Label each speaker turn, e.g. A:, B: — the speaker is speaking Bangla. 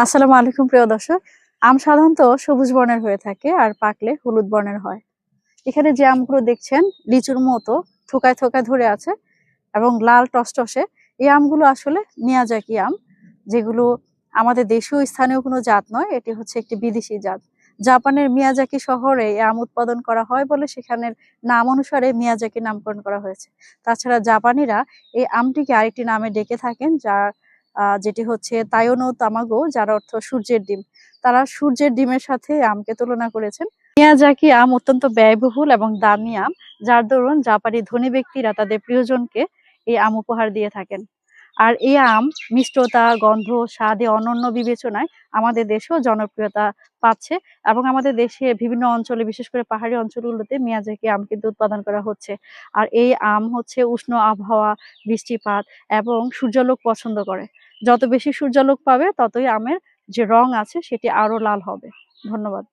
A: আসসালামু আলাইকুম প্রিয় দর্শক। আম সাধারণত সবুজ বর্ণের হয়ে থাকে আর পাকলে হলুদ বর্ণের হয়। এখানে যে আমগুলো দেখছেন লিচুর মতো থোকায় থোকায় ধরে আছে এবং লাল টসটসে। এই আমগুলো আসলে মিয়াজাকি আম, যেগুলো আমাদের দেশীয় স্থানীয় কোনো জাত নয়, এটি হচ্ছে একটি বিদেশি জাত। জাপানের মিয়াজাকি শহরে এই আম উৎপাদন করা হয় বলে সেখানের নাম অনুসারে মিয়াজাকি নামকরণ করা হয়েছে। তাছাড়া জাপানিরা এই আমটিকে আরেকটি নামে ডেকে থাকেন, যার যেটি হচ্ছে তায়োনো তামাগো, যার অর্থ সূর্যের ডিম। তারা সূর্যের ডিমের সাথে আমকে তুলনা করেছেন। মিয়াজাকি আম অত্যন্ত ব্যয়বহুল এবং দামি আম, যার দরুন জাপানি ধনী ব্যক্তিরা তাদের প্রিয়জনকে এই আম উপহার দিয়ে থাকেন। আর এই আম মিষ্টতা, গন্ধ, স্বাদে অনন্য বিবেচনায় আমাদের দেশেও জনপ্রিয়তা পাচ্ছে এবং আমাদের দেশে বিভিন্ন অঞ্চলে, বিশেষ করে পাহাড়ি অঞ্চলগুলোতে মিয়াজাকি আম কিন্তু উৎপাদন করা হচ্ছে। আর এই আম হচ্ছে উষ্ণ আবহাওয়া, বৃষ্টিপাত এবং সূর্যালোক পছন্দ করে। যত বেশি সূর্যালোক পাবে ততই আমের যে রং আছে সেটি আরো লাল হবে। ধন্যবাদ।